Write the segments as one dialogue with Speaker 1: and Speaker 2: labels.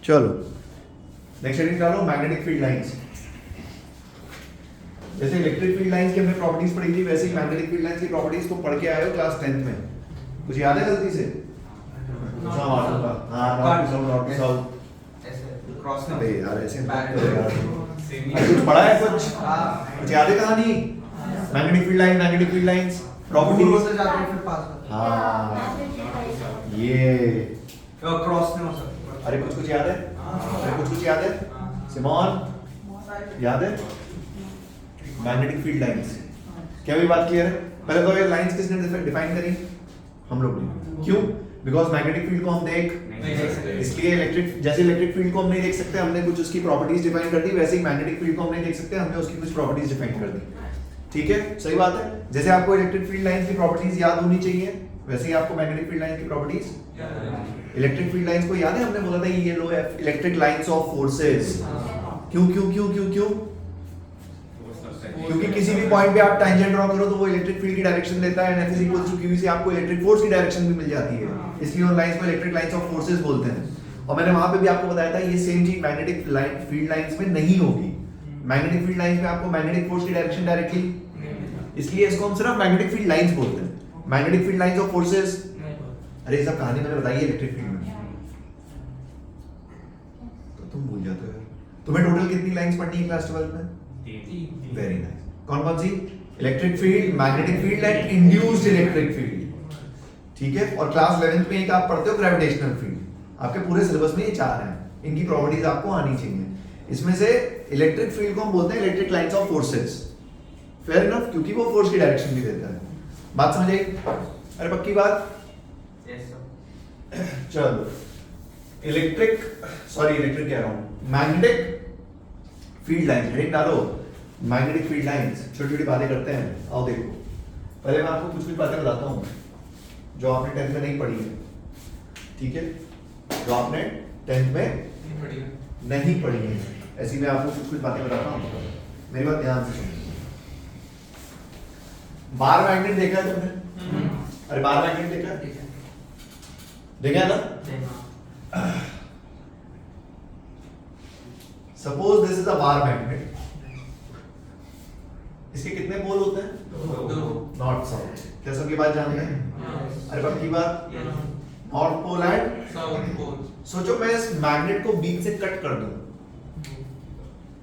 Speaker 1: चलो next heading डालो, magnetic field lines. जैसे इलेक्ट्रिक फील्ड लाइंस की हमने प्रॉपर्टीज पढ़ी थी, वैसे ही मैग्नेटिक फील्ड लाइंस की प्रॉपर्टीज तो पढ़ के आए हो क्लास 10th में। कुछ याद है गलती से? नॉर्थ टू साउथ
Speaker 2: क्रॉस
Speaker 1: अरे यार ऐसे कुछ पढ़ा है, कुछ याद है कहानी? Magnetic field lines properties. हाँ ये
Speaker 2: क्रॉस में हो सकता है।
Speaker 1: अरे कुछ याद है? अरे कुछ याद है? सिमोन याद है? मैग्नेटिक फील्ड लाइंस, क्या भी बात क्लियर है? पहले तो ये लाइंस किसने डिफाइन करी? हम लोग ने। क्यों? बिकॉज मैग्नेटिक फील्ड को हम देख नहीं सकते, इसलिए इलेक्ट्रिक फील्ड को हम नहीं देख सकते, हमने कुछ उसकी प्रॉपर्टीज डिफाइन कर दी, वैसे ही मैग्नेटिक फील्ड को हम नहीं देख सकते, हमने उसकी कुछ प्रॉपर्टीज डिफाइन कर दी। ठीक है, सही बात है। जैसे आपको इलेक्ट्रिक फील्ड लाइंस की प्रॉपर्टीज याद होनी चाहिए, वैसे ही आपको मैग्नेटिक फील्ड लाइंस की प्रॉपर्टीज। इलेक्ट्रिक फील्ड लाइंस को याद है, हमने बोला था ये लो इलेक्ट्रिक लाइंस ऑफ फोर्सेस। क्यों क्यों क्यों क्यों क्यों? क्योंकि किसी भी पॉइंट पे आप टैंजेंट ड्रॉ करो तो वो इलेक्ट्रिक फील्ड की डायरेक्शन देता है, and F equals to Q से आपको इलेक्ट्रिक फोर्स की डायरेक्शन भी मिल जाती है, इसलिए उन लाइंस को इलेक्ट्रिक लाइंस ऑफ फोर्सेस बोलते हैं। और मैंने वहां पे भी आपको बताया था ये सेम चीज मैग्नेटिक फील्ड लाइंस में नहीं होगी। मैग्नेटिक फील्ड लाइंस में आपको मैग्नेटिक फोर्स की डायरेक्शन डायरेक्टली, इसलिए इसको हम सिर्फ मैग्नेटिक फील्ड लाइंस बोलते हैं। Magnetic field lines of forces, अरे ये सब कहानी मैंने बताई है इलेक्ट्रिक फील्ड में, तो तुम भूल जाते हो। तुम्हें टोटल कितनी लाइंस पढ़नी है क्लास 12 में? Very nice. कौन कौन सी? Electric field, magnetic field and induced electric field. ठीक है, और क्लास 11th में एक आप पढ़ते हो ग्रेविटेशनल फील्ड। आपके पूरे सिलेबस में ये 4 हैं, इनकी प्रॉपर्टीज आपको आनी चाहिए। इसमें से इलेक्ट्रिक फील्ड को हम बोलते हैं electric lines of forces. Fair enough, क्योंकि वो फोर्स की डायरेक्शन भी देता है। बात समझ आई? अरे पक्की बात? चलो इलेक्ट्रिक कह रहा हूं, मैग्नेटिक फील्ड लाइंस हेडिंग डालो। मैग्नेटिक फील्ड लाइंस, छोटी छोटी बातें करते हैं। आओ देखो, पहले मैं आपको कुछ बातें बताता हूँ जो आपने 10th में नहीं पढ़ी है। ठीक है, जो आपने 10th में नहीं पढ़ी है, ऐसी मैं आपको कुछ बातें बताता हूँ, मेरी बात ध्यान से सुनो। बार मैग्नेट देखा है तुमने? अरे बार मैग्नेट देखा है ना? Suppose this is a bar magnet, इसके कितने पोल होते हैं? 2। नॉर्थ साउथ, क्या सबकी बात जानते हैं? अरे पक्की बात? North pole and south pole. सोचो मैं इस मैग्नेट को बीच से कट कर दूं,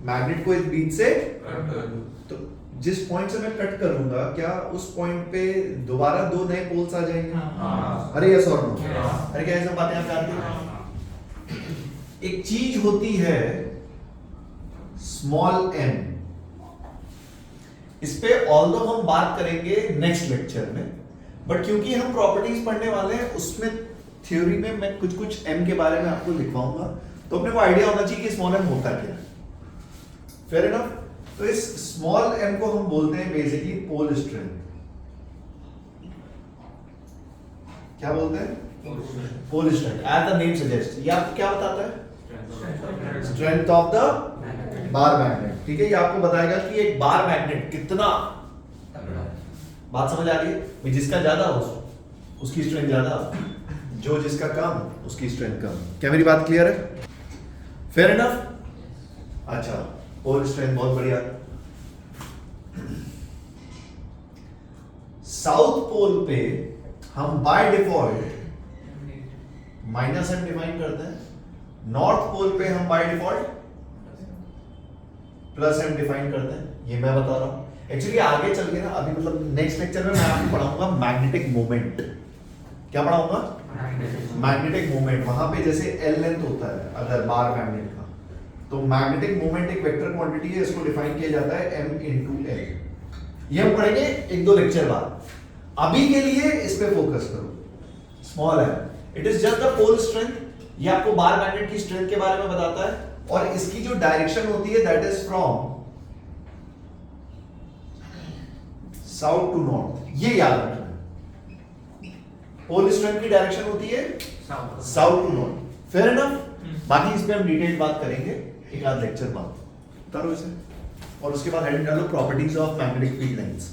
Speaker 1: मैग्नेट को इस बीच से कट कर दूं, तो जिस पॉइंट से मैं कट करूंगा, क्या उस पॉइंट पे दोबारा 2 नए पोल्स आ जाएंगे? अरे यस और नो? अरे क्या ये सब बातें आप जानते हैं? एक चीज होती है स्मॉल m, इस पे ऑल्दो हम बात करेंगे नेक्स्ट लेक्चर में, बट क्योंकि हम प्रॉपर्टीज पढ़ने वाले हैं, उसमें थ्योरी में मैं कुछ m के बारे में आपको लिखवाऊंगा, तो अपने को आइडिया होना चाहिए कि स्मॉल m होता क्या है। Fair enough? तो इस स्मॉल m को हम बोलते हैं बेसिकली पोल स्ट्रेंथ। क्या बोलते हैं? Pole strength. As the name suggest, ये आपको क्या बताता है? Strength of the bar magnet. ठीक है, ये आपको बताएगा कि एक बार मैग्नेट कितना, बात समझ आ रही है? जिसका ज्यादा उसकी स्ट्रेंथ ज्यादा, जो जिसका कम उसकी स्ट्रेंथ कम। क्या मेरी बात क्लियर है? Fair enough? अच्छा, पोल स्ट्रेंथ बहुत बढ़िया। साउथ पोल पे हम बाय डिफॉल्ट -m डिफाइन करते हैं, नॉर्थ पोल पे हम बाय डिफॉल्ट +m डिफाइन करते हैं। ये मैं बता रहा हूं। एक्चुअली आगे चल के ना, अभी मतलब नेक्स्ट लेक्चर में मैं आपको पढ़ाऊंगा मैग्नेटिक मोमेंट। क्या पढ़ाऊंगा? Magnetic moment. वहां पे जैसे L लेंथ होता है अगर बार मैग्नेट का, तो मैग्नेटिक मोमेंट एक वेक्टर क्वांटिटी है, इसको डिफाइन किया जाता है m × L। ये हम पढ़ेंगे 1-2 लेक्चर बाद। अभी के लिए इस पे फोकस करो। स्मॉल है, it is just the pole strength. ये आपको बार मैग्नेट की स्ट्रेंथ के बारे में बताता है, और इसकी जो डायरेक्शन होती है that is from south to north. ये याद रखना, पोल स्ट्रेंथ की डायरेक्शन होती है south to north. Fair enough? बाकी इस पे हम डिटेल बात करेंगे एक आध लेक्चर बाद। उतारो इसे, और उसके बाद हेडिंग डालो properties of magnetic field lines.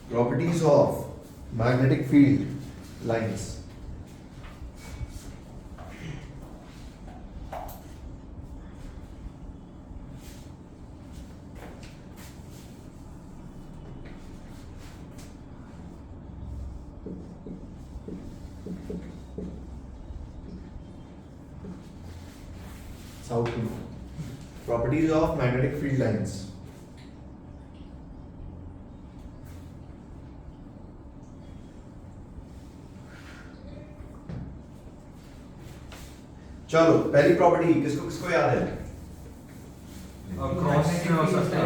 Speaker 1: Properties of magnetic field lines. South to north. Properties of magnetic field lines. चलो पहली प्रॉपर्टी किसको किसको याद है?
Speaker 2: क्रॉस में हो सकता है.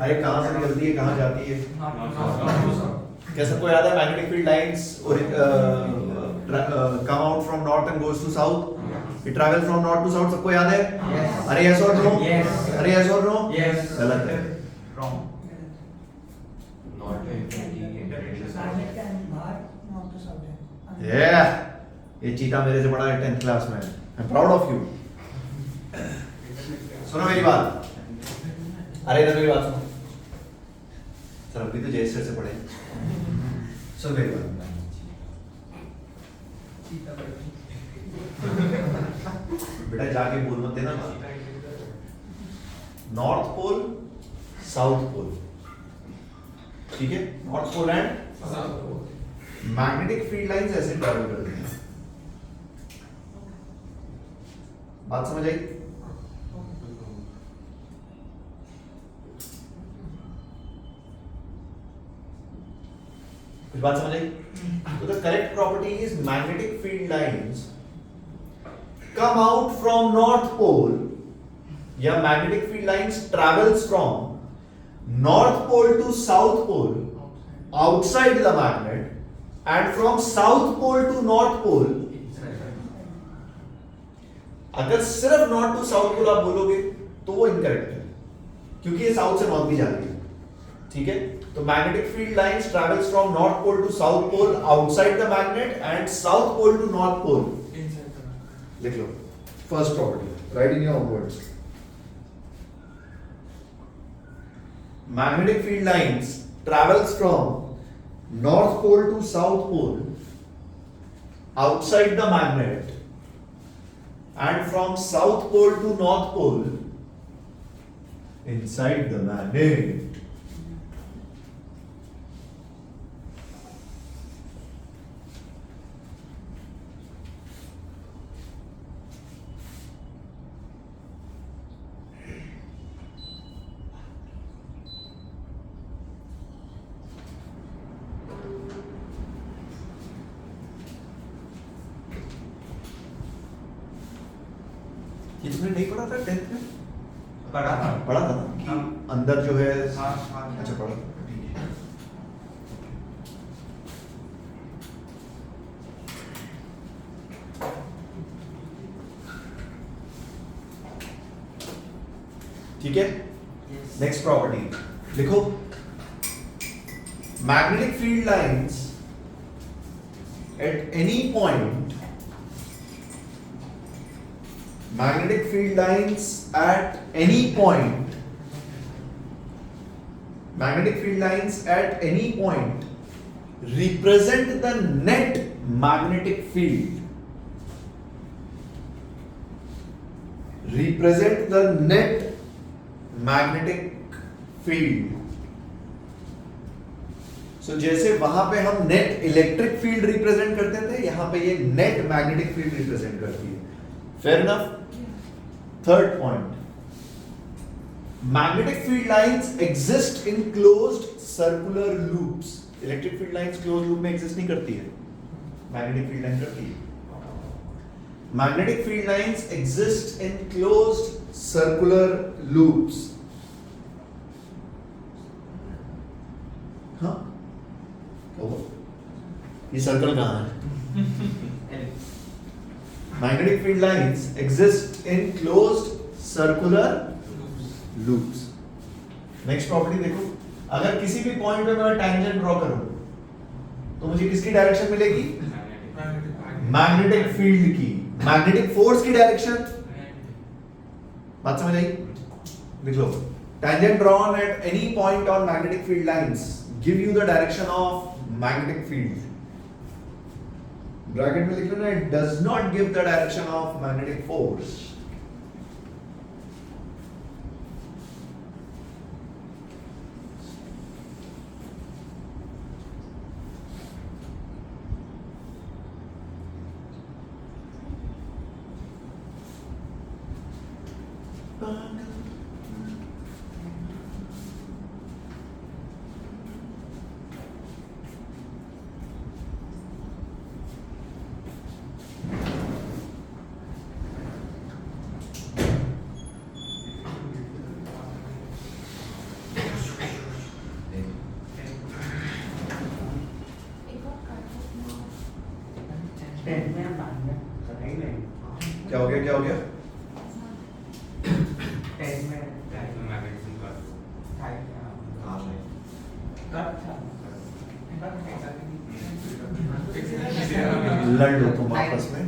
Speaker 1: अरे कहां से निकलती है कहां जाती है? क्या सबको याद है magnetic field lines come out from north and goes to south? It travel from north to south. सबको याद है?
Speaker 2: Yes.
Speaker 1: अरे yes or no?
Speaker 2: Yes.
Speaker 1: अरे yes or no?
Speaker 2: Yes.
Speaker 1: गलत है.
Speaker 2: Wrong.
Speaker 1: Yeah. ये चीता मेरे से बड़ा है 10th क्लास में. I'm proud of you. सुनो मेरी बात. अरे इधर मेरी बात सुनो. सर अभी तो जय सर से पढ़े. सुन मेरी बात. बेटा जाके बोल मत देना. नॉर्थ पोल साउथ पोल, ठीक है? North pole and magnetic field lines ऐसे ट्रैवल करती हैं. बात समझ आई? कुछ बात समझ आई? तो the correct property is magnetic field lines come out from north pole या magnetic field lines travels from north pole to south pole outside the magnet and from south pole to north pole. अगर सिर्फ north to south पोल आप बोलोगे तो वो incorrect है क्योंकि ये साउथ से नॉर्थ भी जा रही है, ठीक है? तो magnetic field lines travels from north pole to south pole outside the magnet and south pole to north pole. लिख लो first property, right in your own words. Magnetic field lines travels from north pole to south pole outside the magnet and from south pole to north pole inside the magnet. ये तुमने नहीं पढ़ा था 10th में?
Speaker 2: पढ़ा था.
Speaker 1: पढ़ा था ना कि अंदर जो है.
Speaker 2: हाँ.
Speaker 1: अच्छा पढ़ा. ठीक है? नेक्स्ट प्रॉपर्टी लिखो. Magnetic field lines at any point magnetic field lines at any point represent the net magnetic field. So जैसे वहां पे हम नेट इलेक्ट्रिक फील्ड रिप्रेजेंट करते थे, यहां पे ये नेट मैग्नेटिक फील्ड रिप्रेजेंट करती है. Fair enough? Third point. Magnetic field lines exist in closed circular loops. Electric field lines closed loop में exist नहीं करती है. Magnetic field line करती है. Magnetic field lines exist in closed circular loops. हाँ? ये सर्कल कहाँ है? Magnetic field lines exist in closed circular loops. Next property देखो. अगर किसी भी पॉइंट पे मैं tangent ड्रॉ करूं तो मुझे किसकी डायरेक्शन मिलेगी? मैग्नेटिक फील्ड की. मैग्नेटिक फोर्स की डायरेक्शन. बात समझ आई? लिख लो. Tangent drawn at any point on magnetic field lines give you the direction of magnetic field. Bracket में लिख लो ना, it does not give the direction of magnetic force. क्या हो गया, क्या हो गया? लड़ लो तुम आपस में।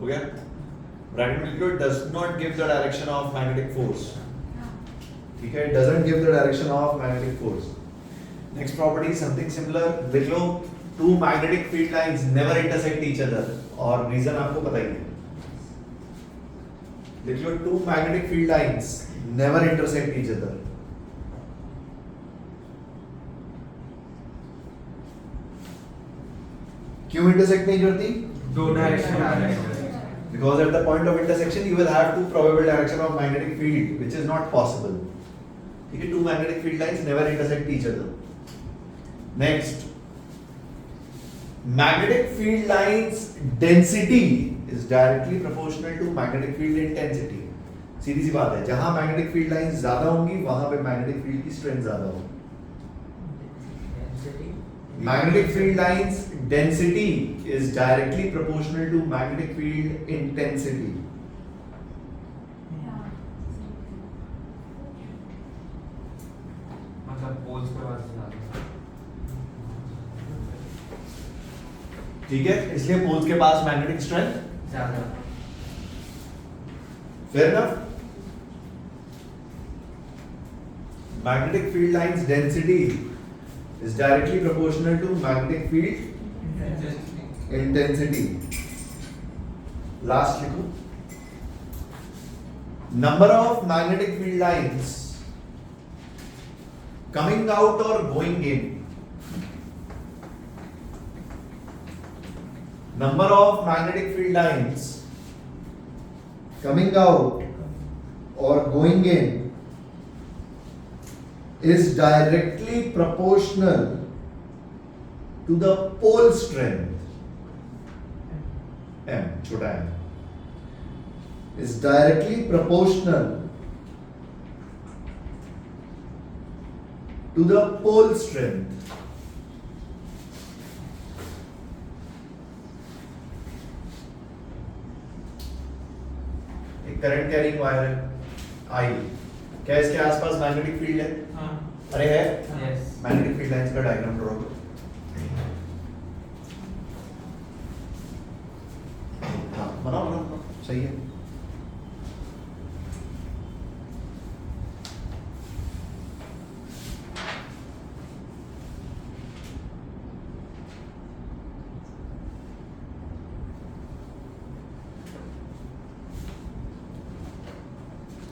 Speaker 1: हो गया? ब्रैकेट में लिखो, does not give the direction of magnetic force. ठीक है, doesn't give the direction of magnetic force. Next property something similar. लिख लो, two magnetic field lines never intersect each other. और reason आपको पता ही है। लिख लो, two magnetic field lines never intersect each other. क्यों intersect नहीं करती?
Speaker 2: दो डायरेक्शन आ रहे हैं।
Speaker 1: Because at the point of intersection you will have two probable direction of magnetic field, which is not possible. ठीक है, two magnetic field lines never intersect each other. Next, magnetic field lines density is directly proportional to magnetic field intensity. सीधी सी बात है, जहां magnetic field lines ज्यादा होंगी वहां पे magnetic field की strength ज्यादा होगी. Magnetic field lines density is directly proportional to magnetic field intensity.
Speaker 2: मतलब पोल्स पे ज्यादा।
Speaker 1: ठीक है, इसलिए पोल्स के पास मैग्नेटिक स्ट्रेंथ
Speaker 2: ज्यादा।
Speaker 1: Fair enough. Magnetic field lines density is directly proportional to magnetic field intensity. Last लिखो. Number of magnetic field lines coming out or going in. Number of magnetic field lines coming out or going in is directly proportional to the pole strength m, छोटा m, is directly proportional to the pole strength. एक current carrying wire है I, क्या इसके आसपास magnetic field है? अरे है, magnetic field lines का डायग्राम ड्रॉ करो। हाँ, बनाओ बनाओ, सही है।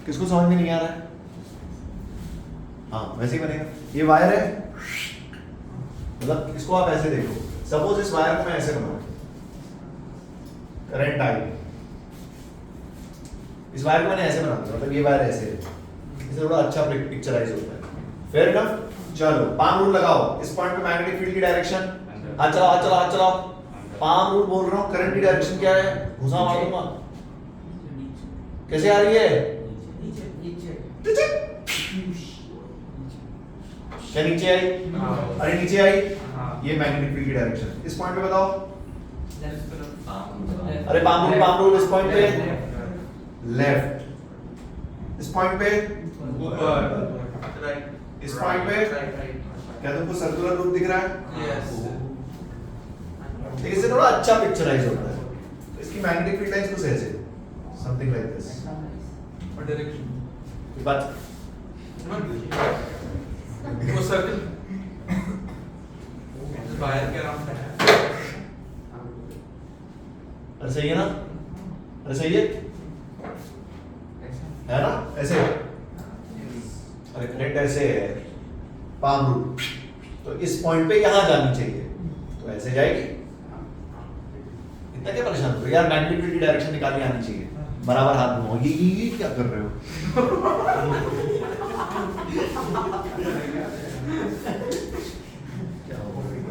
Speaker 1: किसको समझ में नहीं आ रहा है? हाँ, वैसे ही बनेगा। ये वायर है, मतलब इसको आप ऐसे देखो, सपोज इस वायर को मैं ऐसे बनाऊं, करंट आई, इस वायर को मैंने ऐसे बना दिया, मतलब ये वायर ऐसे है, इससे थोड़ा अच्छा पिक्चराइज होता है। Fair enough? चलो पाम रूल लगाओ, इस पॉइंट पे मैग्नेटिक फील्ड की डायरेक्शन, हाथ चलाओ हाथ चलाओ हाथ चलाओ, पाम रूल बोल रहा हूँ, करंट की डायरेक्शन क्या है? घुसा मार दूंगा, कैसे आ रही है? क्या नीचे आई? अरे नीचे आई, ये मैग्नेटिक फील्ड की डायरेक्शन। इस पॉइंट पे बताओ, अरे पाम रूल इस पॉइंट पे लेफ्ट, इस पॉइंट पे ऊपर, इस पॉइंट पे क्या तुमको सर्कुलर रूप दिख रहा है? ठीक, इससे थोड़ा अच्छा पिक्चराइज होता है। तो इसकी मैग्नेटिक फील्ड लाइंस कुछ ऐसे, समथिंग लाइक दिस।
Speaker 2: और डायरेक्शन
Speaker 1: बात
Speaker 2: वो सर्कल वायर के अराउंड है।
Speaker 1: अरे सही है ना? अरे सही है ना? ऐसे, अरे करेक्ट ऐसे है, पाम रूल, तो इस पॉइंट पे यहां जानी चाहिए, तो ऐसे जाएगी। इतना क्या परेशान हो रहे हो यार, मैग्नेटिक फील्ड की डायरेक्शन निकालनी आनी चाहिए। बराबर हाथ घुमाओ, ये क्या कर रहे हो? क्या हो रहा है?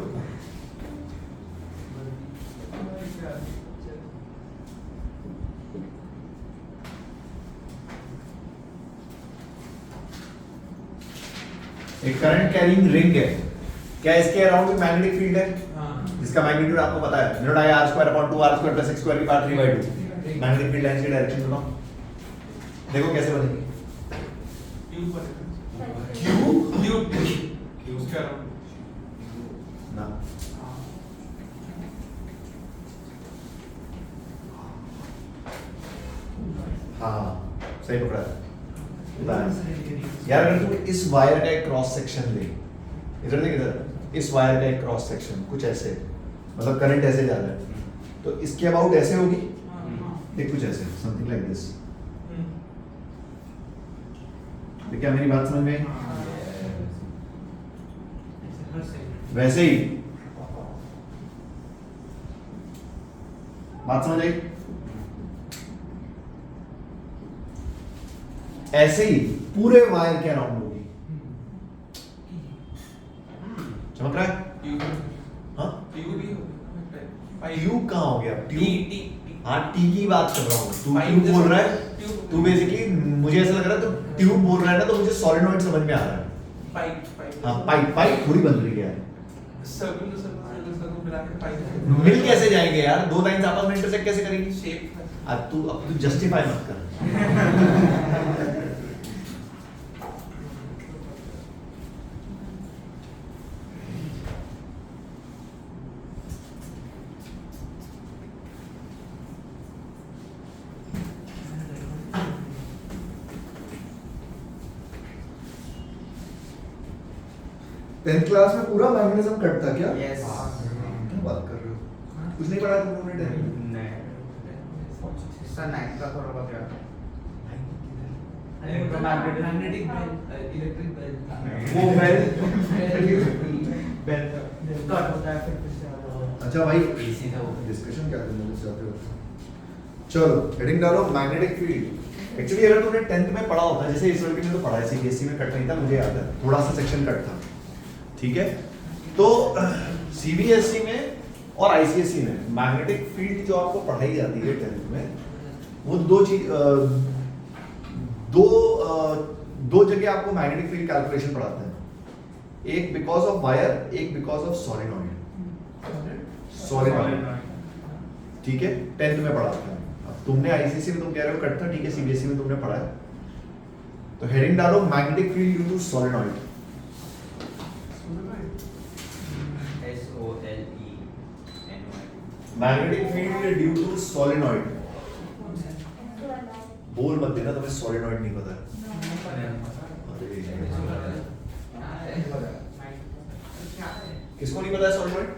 Speaker 1: एक करंट कैरिंग रिंग है, क्या इसके अराउंड भी मैग्नेटिक फील्ड है
Speaker 2: हाँ
Speaker 1: जिसका मैग्नीट्यूड आपको पता है म्यू आई r square upon 2r square plus x square की पावर 3/2 मैग्नेटिक फील्ड लाइन की डायरेक्शन बताओ देखो कैसे बनेगी
Speaker 2: क्यू पर
Speaker 1: क्यू
Speaker 2: क्यू उसके अराउंड
Speaker 1: ना हाँ सही पकड़ा यार अगर तू इस वायर का एक क्रॉस सेक्शन ले इधर देख इधर इस वायर का एक क्रॉस सेक्शन कुछ ऐसे मतलब करंट ऐसे जा रहा है तो इसके अबाउट ऐसे होगी देख कुछ ऐसे समथिंग लाइक दिस क्या मेरी बात समझ में आई? वैसे ही बात समझ आई ऐसे ही पूरे वायर के अराउंड होगी चमक रहा है
Speaker 2: क्यू
Speaker 1: हाँ
Speaker 2: क्यू भी होगा
Speaker 1: ट्यूब कहाँ हो गया
Speaker 2: टी
Speaker 1: ट्यूब
Speaker 2: टी
Speaker 1: हाँ टी की बात कर रहा हूँ तू
Speaker 2: Pipe
Speaker 1: ट्यूब बोल
Speaker 2: जैसा-
Speaker 1: रहा है
Speaker 2: ट्यूब।
Speaker 1: तू बेसिकली मुझे ऐसा लग रहा है तू ट्यूब बोल रहा है ना तो मुझे सॉलिनॉइड समझ में आ रहा है
Speaker 2: पाइप पाइप
Speaker 1: हाँ पाइप पाइप थोड़ी बन रही है यार
Speaker 2: सर्कल सर्कल मिला के पाइप
Speaker 1: मिल कैसे जाएंगे यार दो लाइंस आपस में इंटरसेक्ट कैसे करेंगी
Speaker 2: शेप
Speaker 1: अब तू जस्टिफाई मत कर टेंथ क्लास में पूरा मैग्नेटिज्म कट था क्या
Speaker 3: Yes.
Speaker 1: क्या बात कर रहे हो कुछ नहीं पढ़ा तुम लोगों ने
Speaker 3: सर नाइट का थोड़ा बहुत याद है
Speaker 2: मैग्नेटिक बेल इलेक्ट्रिक बेल
Speaker 1: वो बेल
Speaker 2: बेल
Speaker 3: कट होता है फिर से
Speaker 1: अच्छा भाई
Speaker 3: इसी था वो
Speaker 1: डिस्कशन क्या करने लग जाते हो चलो हेडिंग डालो मैग्नेटिक फील्ड एक्चुअली अगर तूने 10th में पढ़ा होता जैसे इस लड़के ने तो पढ़ा है सीबीएसई में कट नहीं था मुझे याद है थोड़ा सा सेक्शन कट था ठीक है तो सीबीएसई में और आईसीएसई में मैग्नेटिक फील्ड जो आपको पढ़ाई जाती है 10th में वो दो जगह आपको मैग्नेटिक फील्ड कैलकुलेशन पढ़ाते हैं एक बिकॉज ऑफ वायर एक बिकॉज ऑफ सॉलिनॉइड ठीक है 10th में पढ़ाते हैं अब तुमने आईसीएसई में तुम कह रहे हो कट था ठीक है सीबीएसई में तुमने पढ़ा है तो हेडिंग डालो magnetic field due to solenoid magnetic field due to solenoid बोल मत देना तुम्हें सॉलिनॉइड नहीं पता किसको नहीं पता है सॉलिनॉइड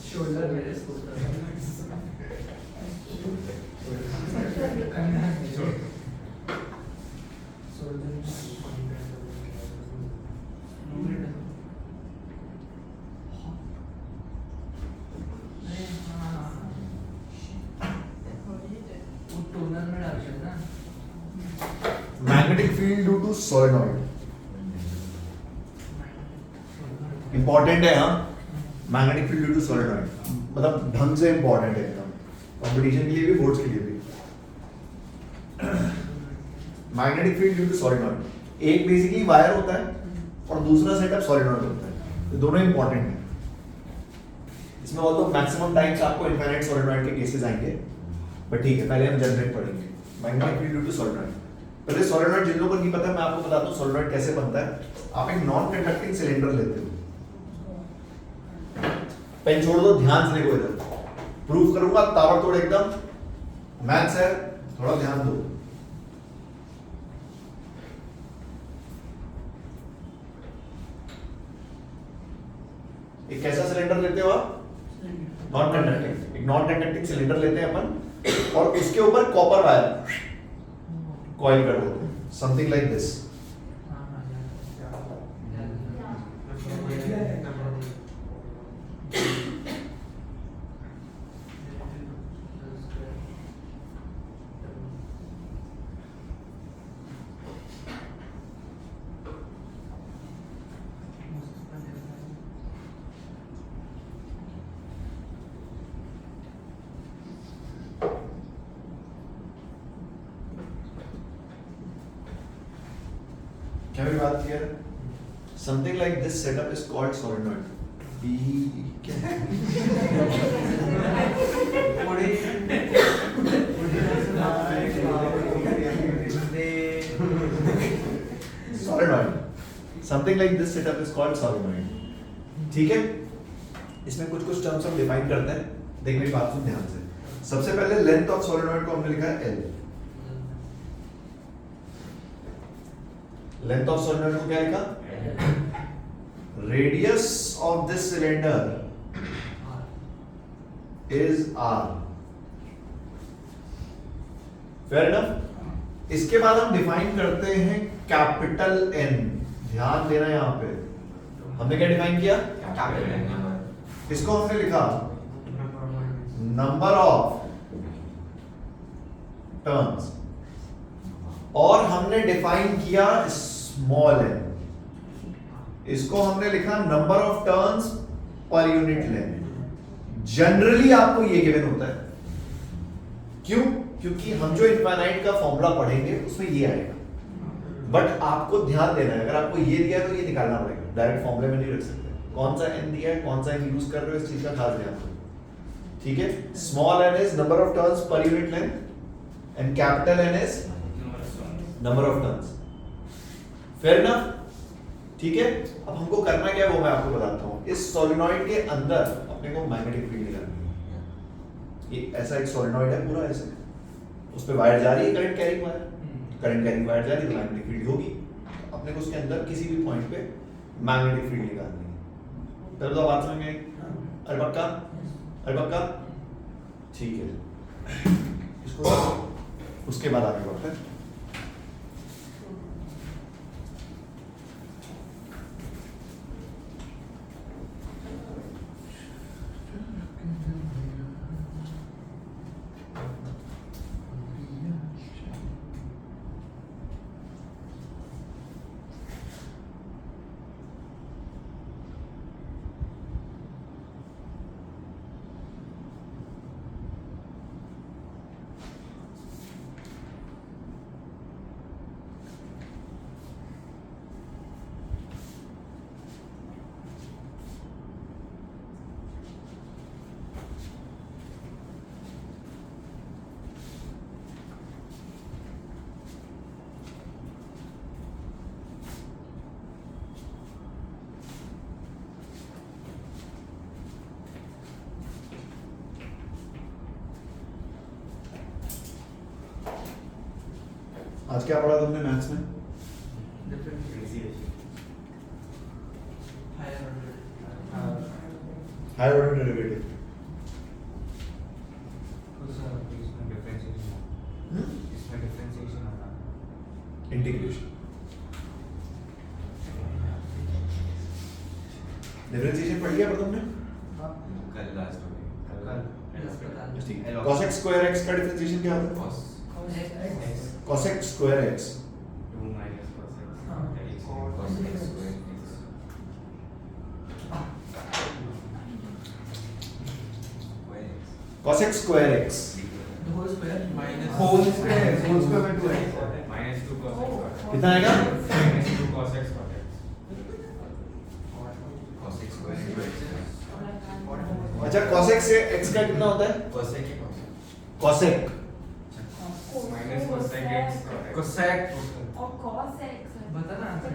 Speaker 2: शोल्डर मेरे
Speaker 1: magnetic field due to solenoid important है हाँ magnetic field due to solenoid मतलब ढंग से इंपॉर्टेंट है एकदम कंपटीशन के लिए भी बोर्ड्स के लिए भी magnetic field due to solenoid एक बेसिकली वायर होता है और दूसरा सेटअप सॉलिनॉइड होता है तो दोनों इंपॉर्टेंट है इसमें ऑल्दो मैक्सिमम टाइम्स आपको इनफाइनाइट सॉलिनॉइड के केसेस आएंगे बट ठीक है पहले हम जनरेट पढ़ेंगे magnetic field due to solenoid पहले सॉलिनॉइड जिन लोगों को नहीं पता मैं आपको बताता हूँ सॉलिनॉइड कैसे बनता है आप एक नॉन कंडक्टिंग सिलेंडर लेते हो पेन छोड़ दो ध्यान से देखो इधर प्रूफ करूंगा ताबड़तोड़ एकदम मैथ्स है थोड़ा ध्यान दो एक कैसा सिलेंडर लेते हो आप नॉन कंडक्टिंग एक नॉन कंडक्टिंग सिलेंडर लेते हैं अपन और उसके ऊपर कॉपर वायर कॉइल कर देते हैं समथिंग लाइक दिस क्या मेरी बात क्लियर है? Something like this setup is called solenoid. क्या है? Solenoid. Something like this setup is called solenoid. ठीक है? इसमें कुछ कुछ टर्म्स हम डिफाइन करते हैं. देख मेरी बात सुन ध्यान से. सबसे पहले लेंथ ऑफ सोलेनॉइड को हमने लिखा है L. लेंथ ऑफ सोलेनॉइड को क्या लिखा? Radius of this cylinder is R. Fair enough. इसके बाद हम डिफाइन करते हैं कैपिटल N. ध्यान देना यहां पे. हमने क्या डिफाइन किया? इसको हमने लिखा नंबर ऑफ टर्न्स और हमने डिफाइन किया स्मॉल n. इसको हमने लिखा number of turns per unit length. Generally आपको ये गिवन होता है. क्यों? क्योंकि हम जो इनफाइनाइट का फॉर्मूला पढ़ेंगे उसमें ये आएगा. बट आपको ध्यान देना है, अगर आपको ये दिया है तो ये निकालना पड़ेगा. डायरेक्ट फॉर्मूले में नहीं रख सकते. कौन सा n दिया है, कौन सा n यूज कर रहे हो, इस चीज का खास ध्यान रखो. ठीक है? Small n is number of turns per unit length and capital N is number of turns. Fair enough. ठीक है? अब हमको करना क्या है वो मैं आपको बताता हूं. इस सोलेनॉइड के अंदर अपने को मैग्नेटिक फील्ड निकालनी है. ये ऐसा एक सोलेनॉइड है पूरा ऐसे. उस पे वायर जा रही है, current carrying wire. Current carrying wire जा रही है तो मैग्नेटिक फील्ड होगी. अपने को उसके अंदर किसी भी पॉइंट पे मैग्नेटिक फील्ड निकालनी है. तब तो बात समझ में आई. अरे पक्का? अरे पक्का? ठीक है. इसको उसके बाद आगे बढ़ते हैं. आज क्या पढ़ा तुमने मैथ्स में? Higher order derivative. Integration. Differentiation पढ़ लिया पर तुमने?
Speaker 3: कल लास्ट हो
Speaker 1: ठीक है. cosec स्क्वायर x का डिफरेंशिएशन क्या होता है? cosec square x
Speaker 3: 2 minus cos x square x.
Speaker 1: cosec square x
Speaker 2: whole square minus
Speaker 4: whole square में 2x.
Speaker 3: minus 2 cos x.
Speaker 1: कितना आएगा?
Speaker 3: minus 2 cos x cos x. cos x square into x.
Speaker 1: अच्छा cosec से x का कितना होता है?
Speaker 3: cos x cos x.
Speaker 1: cosec.
Speaker 3: minus cosec x cos x.
Speaker 4: Cosec
Speaker 5: और cos x है।
Speaker 2: बता ना आंसर.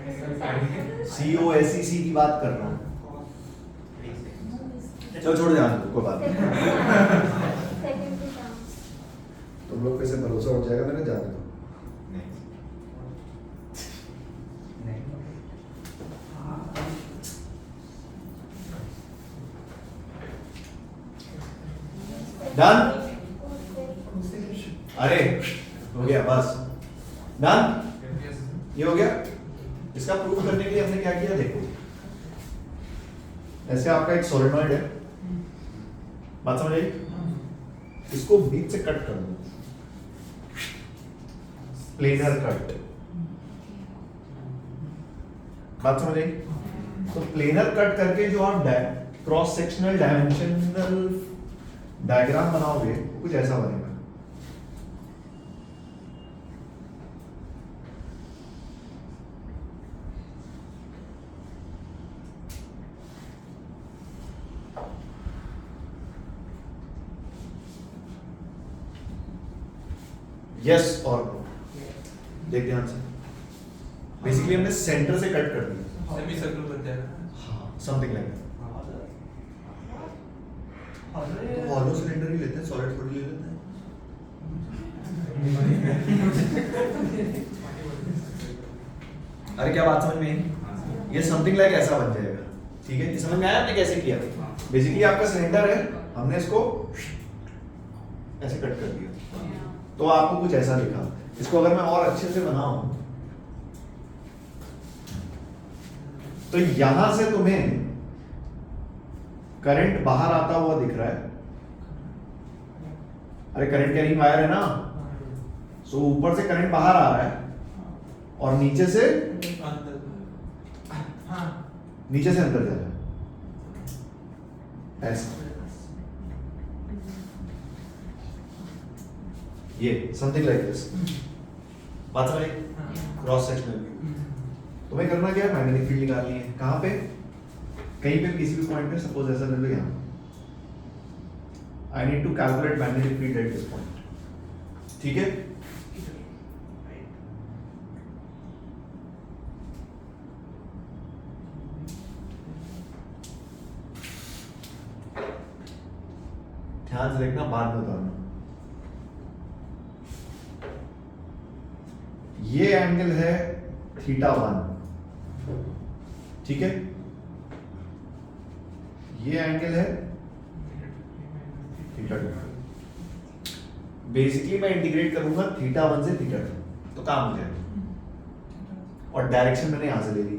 Speaker 1: COSEC की बात कर रहा हूँ. चलो छोड़ ध्यान दो, कोई बात नहीं.
Speaker 5: सेकंड के टर्म्स
Speaker 1: तुम लोग पे से भरोसा उठ जाएगा, मैंने जाने दो. डन. अरे हो गया बस. डन. ये हो गया. इसका प्रूफ करने के लिए हमने क्या किया देखो. ऐसे आपका एक सोलेनॉइड है, बात समझ आई? इसको बीच से कट कर दो, प्लेनर कट. बात समझ आई? तो प्लेनर कट करके जो आप क्रॉस सेक्शनल डायमेंशनल डायग्राम बनाओगे कुछ ऐसा बनेगा. यस और नो? देख ध्यान से, बेसिकली हमने सेंटर से कट कर दिया,
Speaker 2: सेमी सर्कल बन जाएगा।
Speaker 1: हाँ समथिंग लाइक दैट। तो हॉलो सिलेंडर ही लेते हैं, सॉलिड थोड़ी ले लेते हैं। अरे क्या बात समझ में आई? ये समथिंग लाइक ऐसा बन जाएगा, ठीक है? ये समझ में आया आपने कैसे किया? बेसिकली आपका सिलेंडर है, हमने इसको ऐसे कट कर दिया, तो आपको कुछ ऐसा दिखा। इसको अगर मैं और अच्छे से बनाऊं तो यहां से तुम्हें करंट बाहर आता हुआ दिख रहा है। अरे करंट कैरिंग वायर है ना, सो ऊपर से करंट बाहर आ रहा है और नीचे से
Speaker 2: अंदर। हाँ।
Speaker 1: नीचे से अंदर जा रहा है ऐसा। ये समथिंग लाइक दिस। बात समझ? Cross sectional view. तुम्हें करना क्या है? मैग्नेटिक फील्ड निकालनी है। कहां पे? कहीं पे किसी भी पॉइंट पे, सपोज ऐसा ले लो यहां। I need to calculate magnetic field at this point, ठीक है? ध्यान से देखना, बाद में उतारना। ये एंगल है θ1, ठीक है? ये एंगल है θ2। बेसिकली मैं इंटीग्रेट करूंगा θ1 से θ2, तो काम हो जाएगा। और डायरेक्शन मैंने यहां से ले ली।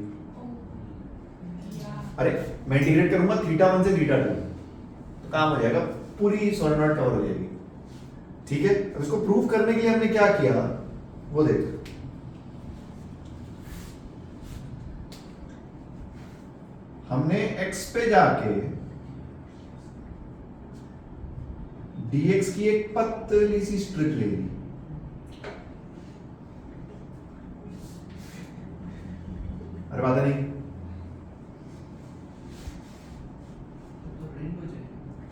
Speaker 1: अरे मैं इंटीग्रेट करूंगा θ1 से θ2, तो काम हो जाएगा, पूरी सोलेनॉइड कवर हो जाएगी, ठीक है? अब इसको प्रूव करने के लिए हमने क्या किया वो देख। हमने x पे जाके dx की एक पतली सी स्ट्रिप ले ली। अरे बात नहीं,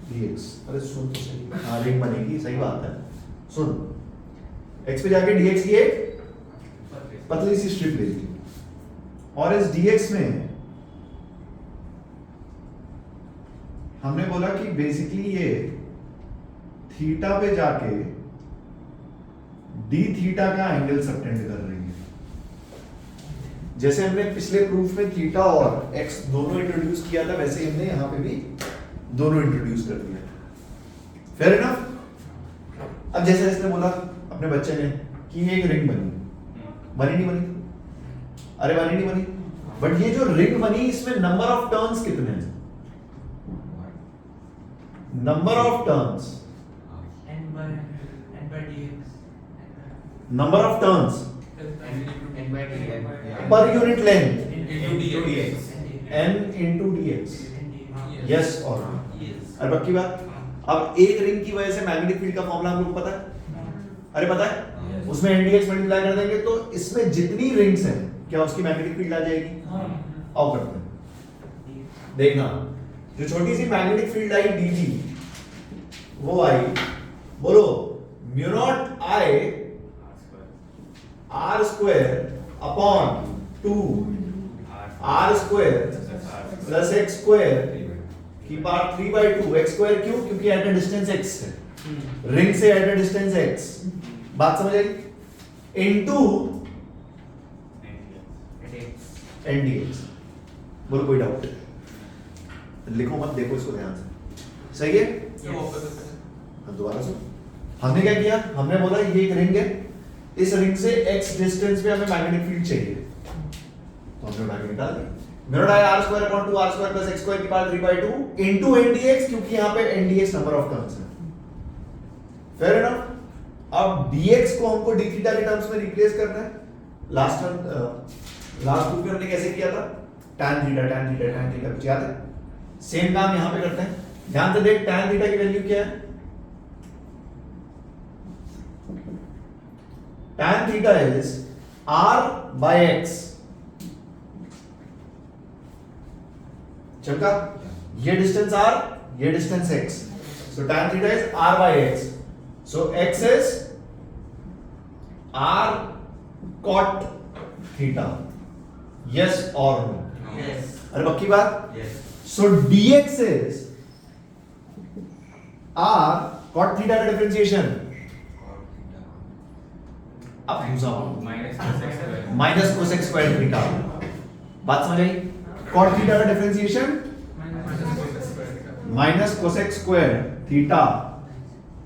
Speaker 1: dx, अरे सुन तो सही, हाँ रिंग बनेगी, सही बात है। सुन, x पे जाके dx की एक पतली सी स्ट्रिप ले ली और इस dx में हमने बोला कि बेसिकली ये थीटा पे जाके डी थीटा का एंगल सबटेंड कर रही है। जैसे हमने पिछले प्रूफ में थीटा और एक्स दोनों इंट्रोड्यूस किया था, वैसे ही हमने यहां पे भी दोनों इंट्रोड्यूस कर दिया। Fair enough? अब जैसे इसने बोला अपने बच्चे ने कि ये एक रिंग बनी, बनी नहीं बनी? अरे बनी नहीं बनी, बट ये जो रिंग बनी इसमें नंबर ऑफ टर्न्स कितने हैं? Number of turns, number of turns per unit length n into dx। Yes और अरे पक्की बात। अब एक रिंग की वजह से मैग्नेटिक फील्ड का फॉर्मूला हम लोग को पता है? अरे पता है? उसमें ndx मल्टीप्लाई कर देंगे तो इसमें जितनी रिंग्स हैं क्या उसकी मैग्नेटिक फील्ड आ जाएगी? आओ करते हैं, देखना। जो छोटी सी मैग्नेटिक फील्ड आई dt वो आई, बोलो, mu naught I R square upon 2 R square plus X square की पावर 3/2। एक्स स्क्वायर क्यों? क्योंकि एट अ डिस्टेंस x है, रिंग से एट अ डिस्टेंस x। बात समझ आई? Into ndx। बोलो कोई डाउट? लिखो मत, देखो इसको ध्यान से, सही है? दोबारा सुन, हमने क्या किया? हमने बोला ये एक रिंग है, इस रिंग से x डिस्टेंस पे हमें मैग्नेटिक फील्ड चाहिए, तो हमने उठा के निकाल दी। मेरा डाय r स्क्वायर अपॉन 2 r स्क्वायर प्लस x स्क्वायर की पावर 3/2 इनटू ndx, क्योंकि यहां पे ndx नंबर ऑफ टर्म्स है। Fair enough? अब dx को हमको d थीटा के टर्म्स में रिप्लेस करना है। लास्ट प्रूफ में हमने कैसे किया था? tan theta tan theta tan theta, कुछ याद है? सेम काम यहां पे करते हैं। ध्यान से देख, tan थीटा की वैल्यू क्या है? tan theta is r by x। चलका, ये डिस्टेंस r, ये distance x, so tan theta is r by x, so x is r cot theta, yes or no?
Speaker 3: Yes.
Speaker 1: अरे पक्की बात?
Speaker 3: Yes.
Speaker 1: So dx is r cot theta का differentiation. अब दूसरा
Speaker 3: Minus cosec square.
Speaker 1: Minus cosec square theta. बात समझ आई? cot theta का differentiation minus cosec square theta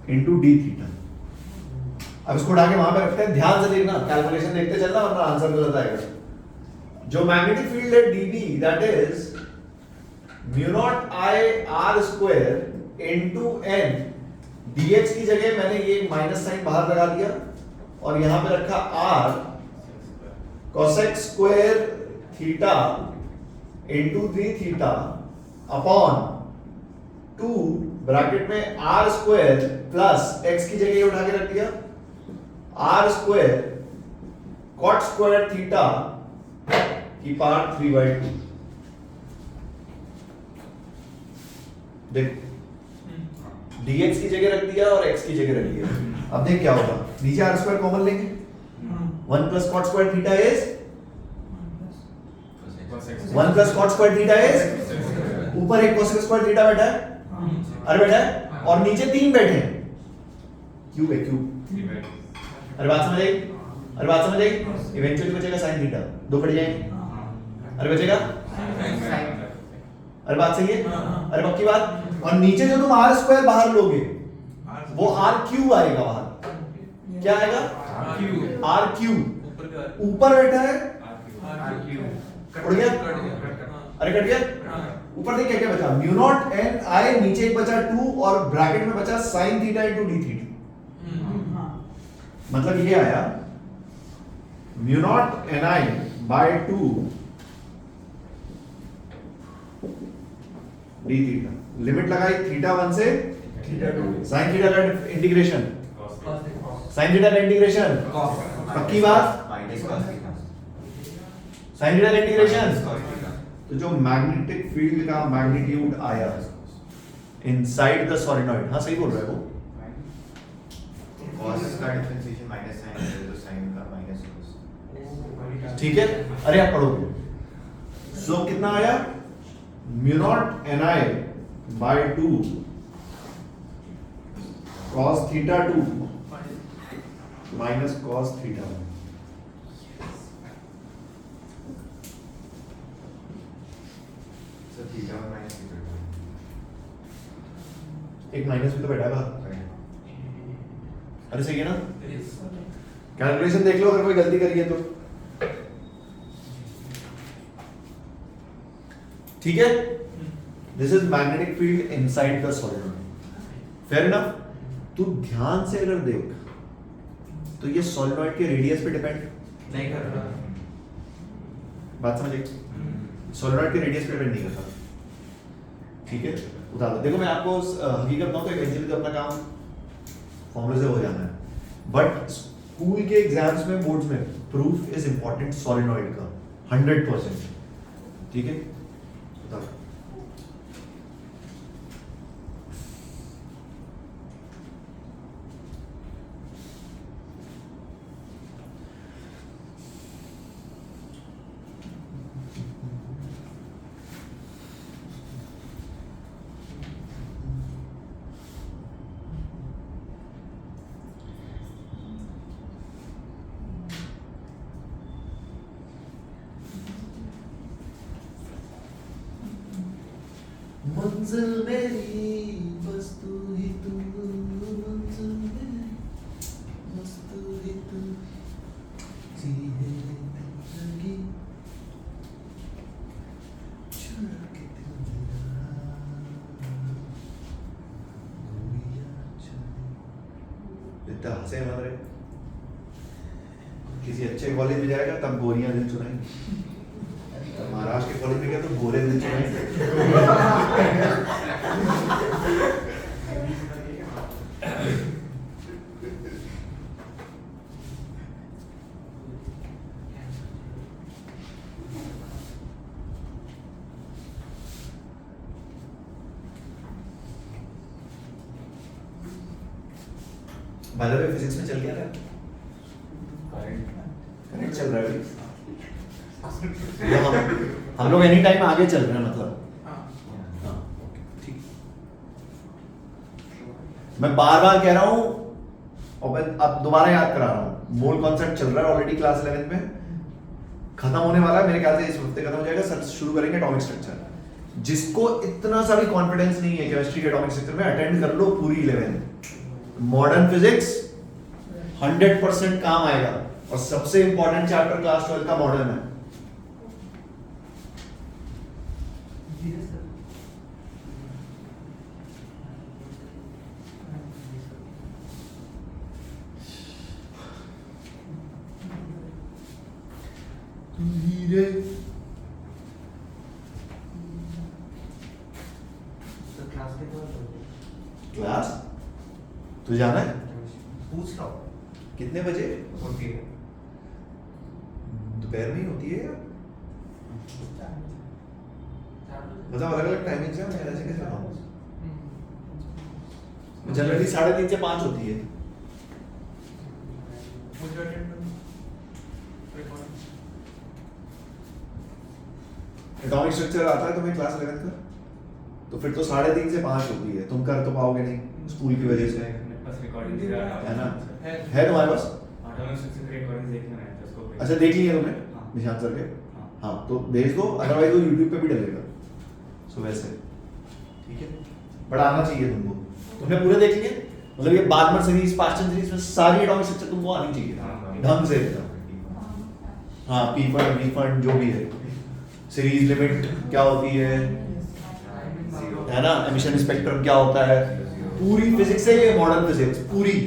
Speaker 1: into D theta. अब इसको उठा के वहां पे रखते हैं, ध्यान से देखना, कैलकुलेशन देखते चलना वरना आंसर गलत आएगा। जो मैग्नेटिक फील्ड है dd that is mu naught I R square into n। dx की जगह मैंने ये माइनस साइन बाहर लगा दिया और यहां पे रखा r cosec square theta into 3 theta upon 2 bracket में r स्क्वायर प्लस x की जगह ये उठा के रख दिया r square cot square theta की पावर 3/2। देख dx की जगह रख दिया और x की जगह रख दिया। अब देख क्या होगा, नीचे r स्क्वायर कॉमन लेंगे, 1 plus cot square theta is 1 plus cot square theta is, ऊपर एक cosec स्क्वायर थीटा बैठा है, अरे बैठा है, और नीचे 3 बैठे हैं, क्यूब है क्यूब। अरे बात समझ आई? अरे बात समझ आई? इवेंचुअली बचेगा sin थीटा, 2 कट जाएंगे, अरे बचेगा, अरे बात सही है? अरे पक्की बात? और नीचे जो तुम r स्क्वायर बाहर लोगे वो r क्यूब आएगा बाहर, क्या आएगा? r cube. ऊपर बैठा है, उड़ गया, अरे कट गया। ऊपर देख क्या क्या बचा, म्यू नॉट एन आई, नीचे एक बचा 2 और ब्रैकेट में बचा sin theta into d theta. मतलब ये आया mu naught N I by 2 d theta. Limit लगाई थीटा 1 से थीटा 2, sin थीटा का इंटीग्रेशन, sin थीटा का इंटीग्रेशन, पक्की बात? sin थीटा का इंटीग्रेशन। तो जो मैग्नेटिक फील्ड का मैग्नीट्यूड आया इनसाइड द सॉलिनॉइड, हाँ सही बोल रहा है वो,
Speaker 4: cos का डिफरेंशिएशन माइनस साइन है तो साइन का माइनस cos।
Speaker 1: ठीक है? अरे आप पढ़ोगे। सो कितना आया, mu naught N I by 2 cos theta 2 minus cos theta 1।
Speaker 4: So theta 1 minus theta 2।
Speaker 1: एक माइनस भी तो बैठा है बाहर, अरे सही है ना? कैलकुलेशन देख लो अगर कोई गलती करी है तो। ठीक है? This is magnetic field inside the solenoid. Fair enough? तू ध्यान से अगर देख तो ये सॉलिनॉइड के रेडियस पे डिपेंड
Speaker 3: नहीं कर रहा।
Speaker 1: बात समझ आई? सॉलिनॉइड के रेडियस पे डिपेंड नहीं करता। ठीक है, उतार दो। देखो मैं आपको हकीकत बताऊं तो इवेंचुअली तो अपना काम फॉर्मूले से हो जाना है, बट स्कूल के एग्जाम्स में, बोर्ड्स में प्रूफ इज इंपॉर्टेंट सॉलिनॉइड का 100%। ठीक है, उतार। मंजिल मेरी बस तू ही तू, मंजिल मेरी बस तू ही तू, जी है जिंदगी चुरा के दिल मेरा, गोलियां चली। इतना हंसे मत रहे, किसी अच्छे कॉलेज में जाएगा तब गोरियां दिल चुराएंगे, महाराष्ट्र के कॉलेज में गया तो गोरे दिल चुराएंगे। बाय द वे फिजिक्स में चल क्या रहा है? नेट चल रहा है भाई। हम लोग एनी टाइम आगे चल रहे हैं मतलब। हाँ ठीक। मैं बार बार कह रहा हूं और मैं अब दोबारा याद करा रहा हूं, मोल कॉन्सेप्ट चल रहा है ऑलरेडी क्लास 11 में, खत्म होने वाला है मेरे ख्याल से, इस हफ्ते खत्म हो जाएगा। सर शुरू करेंगे एटॉमिक स्ट्रक्चर। जिसको इतना सा भी कॉन्फिडेंस नहीं है केमिस्ट्री के एटॉमिक स्ट्रक्चर में, अटेंड कर लो पूरी 11। मॉडर्न फिजिक्स 100% काम आएगा। और सबसे इंपॉर्टेंट चैप्टर क्लास 12 का मॉडर्न है। धीरे क्लास तू जाना है?
Speaker 3: पूछ रहा हूँ
Speaker 1: कितने बजे?
Speaker 3: होती है
Speaker 1: दोपहर में ही होती है या मतलब अलग अलग टाइमिंग से? मैं ऐसे कैसे बताऊं? जनरली 3:30 से 5 होती है।
Speaker 2: मुझे अटेंड रिकॉर्डिंग
Speaker 1: एटॉमिक स्ट्रक्चर आता है तुम्हें क्लास 11 का? तो फिर तो 3:30 से 5 होती है। तुम कर तो पाओगे नहीं स्कूल की वजह से,
Speaker 6: बस रिकॉर्डिंग
Speaker 1: है ना?
Speaker 2: है
Speaker 1: तुम्हारे पास?
Speaker 6: ऑटोमेटिक से रिकॉर्डिंग देखना है तो उसको
Speaker 1: अच्छा देख लिए तुमने
Speaker 6: हाँ।
Speaker 1: निशान सर के?
Speaker 6: हाँ।
Speaker 1: हाँ तो भेज दो, अदरवाइज वो यूट्यूब पे भी डलेगा। सो वैसे ठीक है, बट आना चाहिए तुमको। तुमने पूरे देख लिए? मतलब ये बार्मर सीरीज, पास्टन सीरीज में सारी एटॉमिक स्ट्रक्चर तुमको आनी चाहिए ढंग से। हाँ पी फंड, वी फंड जो भी है, सीरीज लिमिट क्या होती है ना, एमिशन स्पेक्ट्रम क्या होता है, पूरी फिजिक्स है ये, मॉडर्न फिजिक्स पूरी।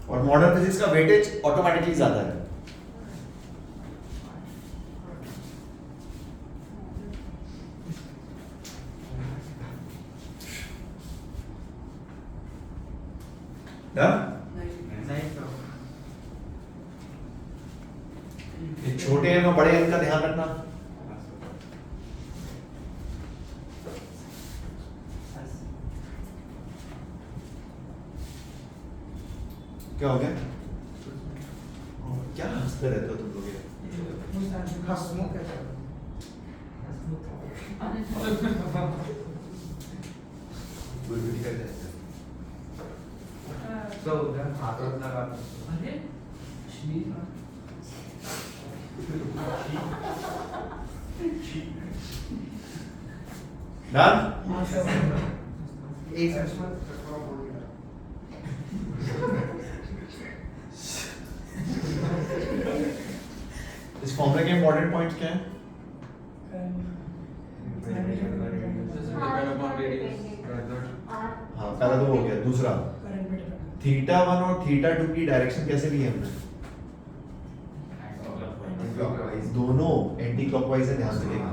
Speaker 1: और मॉडर्न फिजिक्स का वेटेज ऑटोमेटिकली ज्यादा है। ये छोटे हैं और बड़े हैं, इनका ध्यान रखना। क्या हो गया? क्या हंसते रहते हो तुम लोग ये?
Speaker 3: हंसमुख कैसा तो उधर हाथ लगा
Speaker 2: अरे
Speaker 1: डन?
Speaker 3: एक सेकंड बोल दिया
Speaker 1: इस फॉर्मूले के इंपॉर्टेंट पॉइंट्स क्या हैं? हाँ पहला तो हो गया। दूसरा थीटा 1 और थीटा 2 की डायरेक्शन कैसे ली है हमने? दोनों एंटी क्लॉकवाइज है, ध्यान रखिएगा।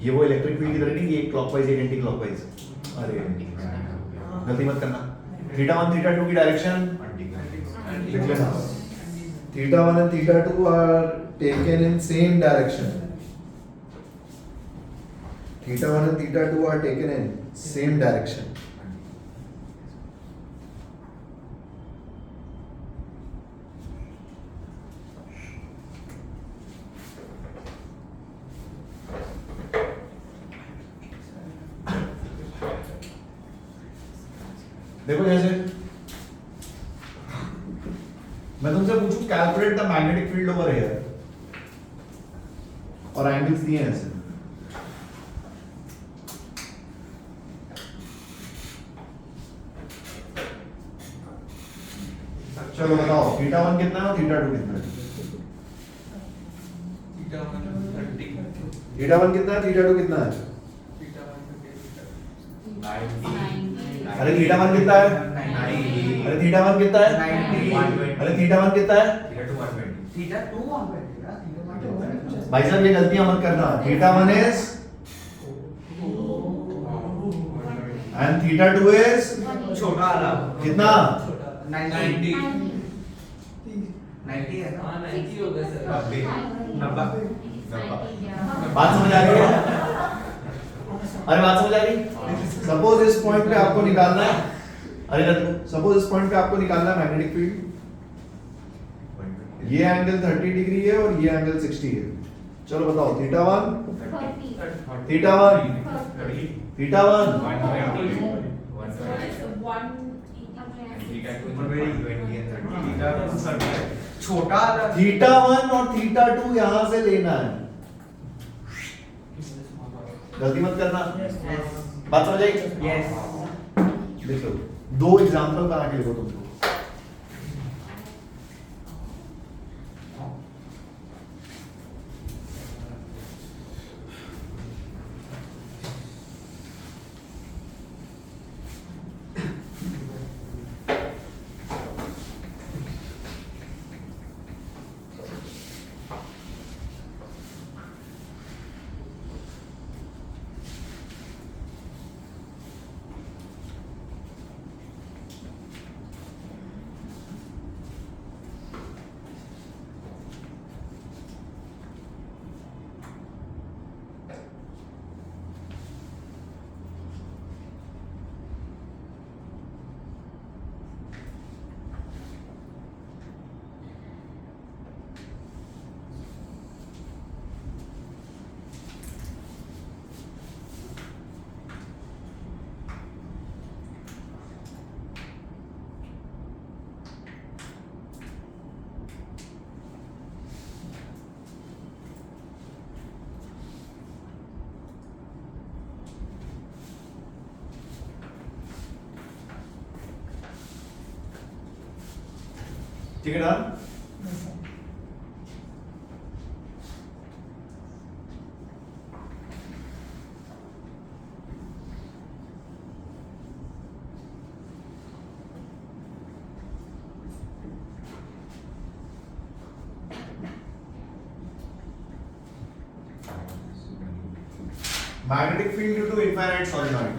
Speaker 1: ये वो इलेक्ट्रिक फील्ड की तरह नहीं, ये एक क्लॉकवाइज एक एंटी क्लॉकवाइज। अरे गलती मत करना। थीटा 1 थीटा 2 की डायरेक्शन लिख लेना। Theta 1 and theta 2 are taken in same direction. Theta 1 and theta 2 are taken in same direction. देखो जैसे मैं तुमसे पूछूं calculate the magnetic field over here और एंगल्स दिए हैं ऐसे, चलो बताओ थीटा 1 कितना है और थीटा 2 कितना है? थीटा 1 कितना है, थीटा 2 कितना है? अरे थीटा 1 कितना है? अरे थीटा 1 कितना है? अरे थीटा 1 कितना है?
Speaker 3: थीटा 2 ऑन कर देगा।
Speaker 1: भाई साहब ये गलतियां मत करना। Theta 1 is and theta 2 is
Speaker 3: छोटा वाला
Speaker 1: कितना?
Speaker 3: 90 है ना?
Speaker 2: हाँ 90 हो गया सर।
Speaker 3: 90
Speaker 1: बात समझ आ रही है? अरे बात समझ आ रही? सपोज इस पॉइंट पे आपको निकालना है अरे देखो सपोज इस पॉइंट पे आपको निकालना है मैग्नेटिक फील्ड, ये एंगल 30 डिग्री है और ये एंगल 60 है। चलो बताओ थीटा 1 थीटा 1 थीटा 1
Speaker 3: छोटा
Speaker 1: थीटा 1 और थीटा 2 यहां से लेना है, गलती मत करना। बात समझ आई? देखो दो एग्जांपल बना के लिखो तुमको। ठीक है ना? Magnetic field due to infinite solenoid.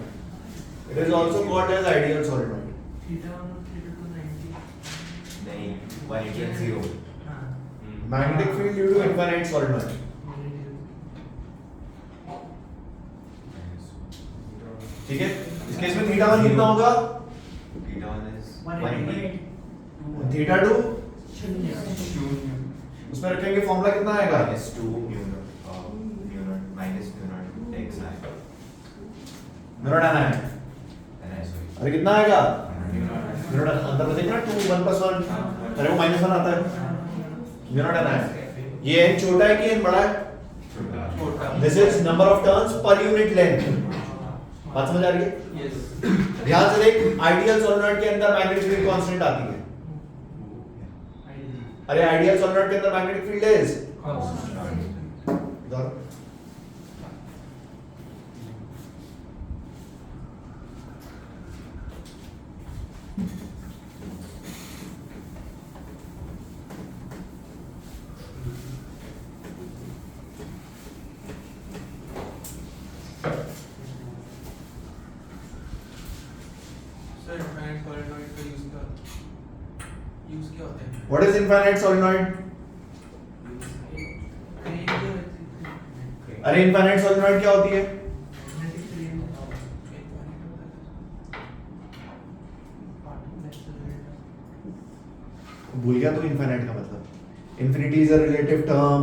Speaker 1: It is also called as ideal solenoid.
Speaker 4: नहीं 180 and 0
Speaker 1: Magnetic field due to infinite solenoid. ठीक है? इस केस में थीटा 1 कितना होगा?
Speaker 4: theta 1 is 180
Speaker 1: थीटा 2 उसमें रखेंगे फॉर्मूला कितना आएगा?
Speaker 4: minus 2 mu naught minus mu naught x I
Speaker 1: मेरा डाना है।
Speaker 4: and I sorry
Speaker 1: अरे कितना आएगा?
Speaker 4: mu naught
Speaker 1: मेरा अंदर में देखना 2 1 + 1 अरे वो -1 आता है। मेरा डाना है। ये n छोटा है कि n बड़ा है?
Speaker 4: छोटा
Speaker 1: This is number of turns per unit length. बात समझ आ रही है? ध्यान से देख, आइडियल सोलेनॉइड के अंदर मैग्नेटिक फील्ड कांस्टेंट आती है। अरे आइडियल सोलेनॉइड के अंदर मैग्नेटिक फील्ड इज इधर
Speaker 2: सर इनफाइनाइट सोलेनॉइड का यूज क्या होता है?
Speaker 1: What is infinite solenoid? अरे इनफाइनाइट सोलेनॉइड क्या होती है? भूल गया तो इनफाइनाइट का मतलब infinity is a relative term.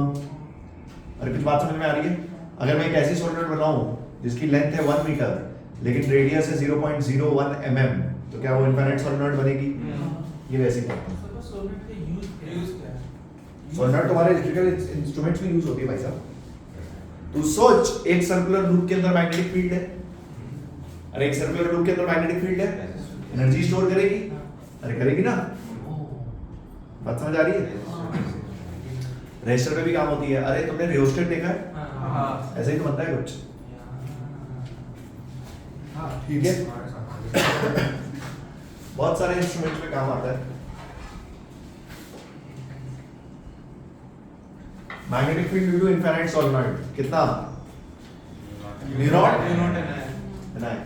Speaker 1: अरे कुछ बात समझ में आ रही है? अगर मैं एक ऐसी सोलेनॉइड बनाऊं जिसकी लेंथ है 1 मीटर लेकिन रेडियस है 0.01 mm तो क्या वो इनफाइनाइट सोलेनॉइड बनेगी? ये वैसे ही करता है। सोलेनॉइड तुम्हारे इलेक्ट्रिकल इंस्ट्रूमेंट्स में यूज होती है भाई साहब। तू सोच एक सर्कुलर लूप के अंदर मैग्नेटिक फील्ड है। अरे एक सर्कुलर लूप के अंदर मैग्नेटिक फील्ड है, एनर्जी स्टोर करेगी? अरे करेगी ना? बात समझ आ रही है? रेजिस्टर पे भी काम होती है। अरे तुमने रियोस्टेट देखा है? ऐसा ही तो बनता है कुछ। ठीक है, बहुत सारे इंस्ट्रूमेंट्स में काम आता है। Magnetic field due to infinite solenoid कितना? म्यू नॉट है।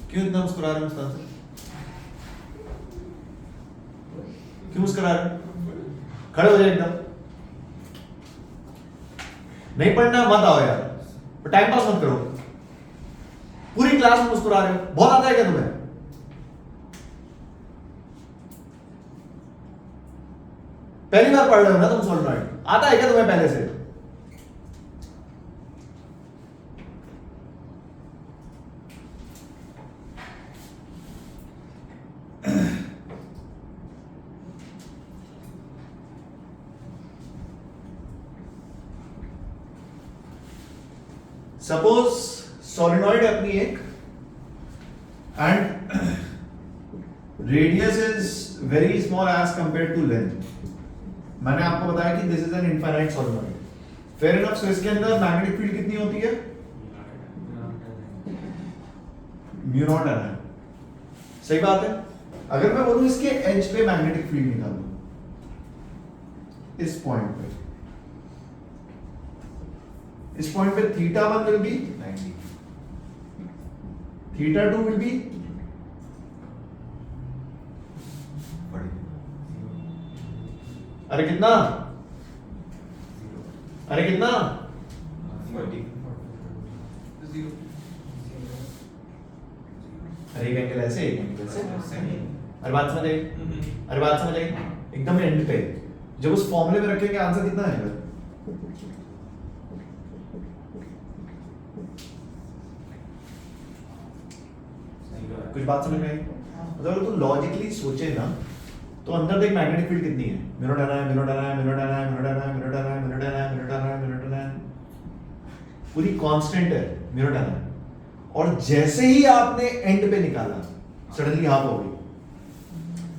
Speaker 1: क्यों इतना मुस्कुरा रहे हैं मुस्तान से? क्यों मुस्कुरा रहे हैं? खड़े हो जाए एकदम। नहीं पढ़ना मत आओ यार, टाइम पास मत करो। पूरी क्लास में मुस्कुरा रहे हो, बहुत आता है क्या तुम्हें? पहली बार पढ़ रहे हो ना तुम सोलेनॉइड, आता है क्या तुम्हें पहले से? सपोज सोलेनॉइड अपनी एक and radius is very small as compared to length. मैंने आपको बताया कि this is an infinite solenoid, fair enough. So इसके अंदर मैग्नेटिक फील्ड कितनी होती है? म्यू नॉट एन है, सही बात है। अगर मैं बोलूं इसके एज पे मैग्नेटिक फील्ड निकालो, इस पॉइंट पे, इस पॉइंट पे θ1 विल बी 90, θ2 विल बी अरे कितना, अरे कितना,
Speaker 4: 40.
Speaker 2: Zero.
Speaker 1: अरे एक एंगल ऐसे, एक एंगल ऐसे।
Speaker 4: Same.
Speaker 1: अरे बात समझ आई, अरे बात समझ आई। एकदम एंड पे जब उस फॉर्मूले में रखेंगे आंसर कितना आएगा? कुछ बात समझ में आई? मतलब अगर तू लॉजिकली सोचे ना तो अंदर देख मैग्नेटिक फील्ड कितनी है? Mu naught N i, mu naught N i, mu naught N i, mu naught N i, mu naught N i, mu naught N i, mu naught N i, mu naught N i, पूरी constant है mu naught N आई। और जैसे ही आपने and पे निकाला suddenly half हो गई।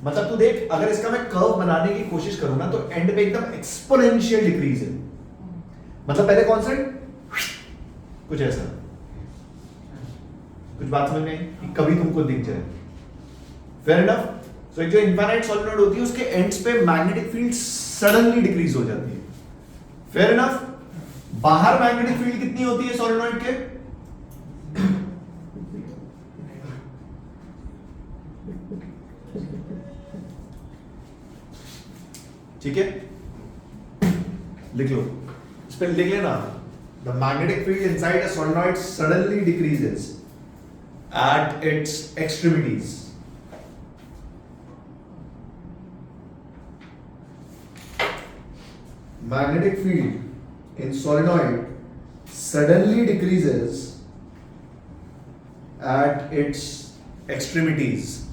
Speaker 1: मतलब तू देख, अगर इसका मैं कर्व बनाने की कोशिश करूं ना तो एंड पे एकदम एक्सपोनेंशियल डिक्रीज है। मतलब पहले कांस्टेंट कुछ ऐसा, कुछ बात समझ में आई कि कभी तुमको दिख जाए। Fair enough. सो एक जो इनफाइनाइट सॉलिनॉइड होती है उसके एंड्स पे मैग्नेटिक फील्ड सडनली डिक्रीज हो जाती है। Fair enough. बाहर मैग्नेटिक फील्ड कितनी होती है सॉलिनॉइड के? ठीक है, लिख लो, इस पे लिख लेना। The magnetic field inside a solenoid suddenly decreases at its extremities. Magnetic field in solenoid suddenly decreases at its extremities.